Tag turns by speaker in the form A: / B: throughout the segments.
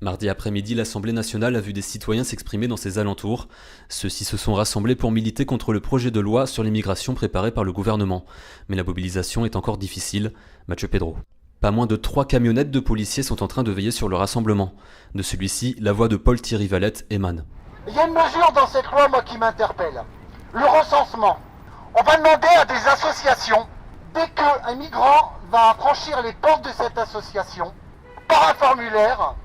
A: Mardi après-midi, l'Assemblée nationale a vu des citoyens s'exprimer dans ses alentours. Ceux-ci se sont rassemblés pour militer contre le projet de loi sur l'immigration préparé par le gouvernement. Mais la mobilisation est encore difficile. Mathieu Pedro. Pas moins de 3 camionnettes de policiers sont en train de veiller sur le rassemblement. De celui-ci, la voix de Paul-Thierry Valette émane.
B: Il y a une mesure dans cette loi, moi, qui m'interpelle. Le recensement. On va demander à des associations, dès qu'un migrant va franchir les portes de cette association, par un formulaire,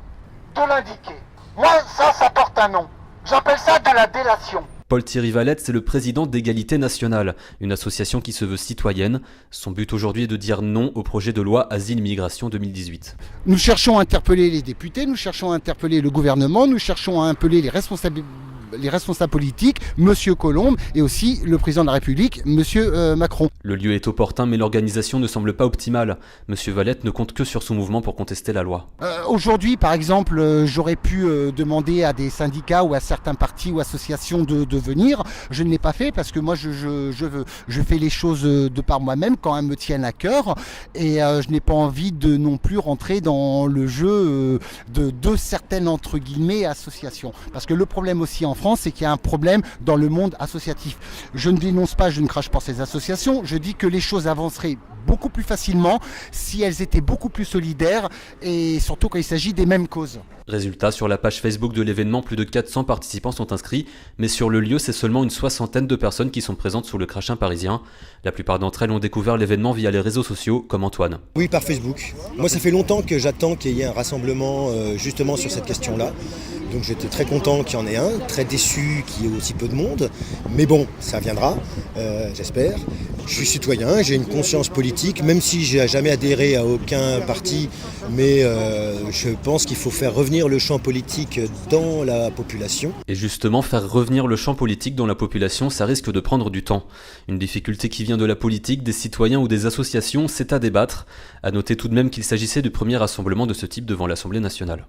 B: de l'indiquer. Moi, ça porte un nom. J'appelle ça de la délation.
A: Paul-Thierry Valette, c'est le président d'Égalité nationale, une association qui se veut citoyenne. Son but aujourd'hui est de dire non au projet de loi Asile-Immigration 2018.
C: Nous cherchons à interpeller les députés, nous cherchons à interpeller le gouvernement, nous cherchons à interpeller les responsables politiques, M. Colombe, et aussi le président de la République, M. Macron.
A: Le lieu est opportun, mais l'organisation ne semble pas optimale. M. Valette ne compte que sur son mouvement pour contester la loi.
C: Aujourd'hui, par exemple, j'aurais pu demander à des syndicats ou à certains partis ou associations de venir. Je ne l'ai pas fait parce que moi, je fais les choses de par moi-même quand elles me tiennent à cœur. Et je n'ai pas envie de non plus rentrer dans le jeu de certaines, entre guillemets, associations. Parce que le problème aussi en France, c'est qu'il y a un problème dans le monde associatif. Je ne dénonce pas, je ne crache pas ces associations. Je dis que les choses avanceraient beaucoup plus facilement si elles étaient beaucoup plus solidaires et surtout quand il s'agit des mêmes causes.
A: Résultat, sur la page Facebook de l'événement, plus de 400 participants sont inscrits, mais sur le lieu, c'est seulement une soixantaine de personnes qui sont présentes sur le Crachin parisien. La plupart d'entre elles ont découvert l'événement via les réseaux sociaux, comme Antoine.
D: Oui, par Facebook. Moi, ça fait longtemps que j'attends qu'il y ait un rassemblement justement sur cette question-là. Donc j'étais très content qu'il y en ait un, très déçu qu'il y ait aussi peu de monde. Mais bon, ça viendra, j'espère. Je suis citoyen, j'ai une conscience politique, même si je n'ai jamais adhéré à aucun parti. Mais je pense qu'il faut faire revenir le champ politique dans la population.
A: Et justement, faire revenir le champ politique dans la population, ça risque de prendre du temps. Une difficulté qui vient de la politique, des citoyens ou des associations, c'est à débattre. À noter tout de même qu'il s'agissait du premier rassemblement de ce type devant l'Assemblée nationale.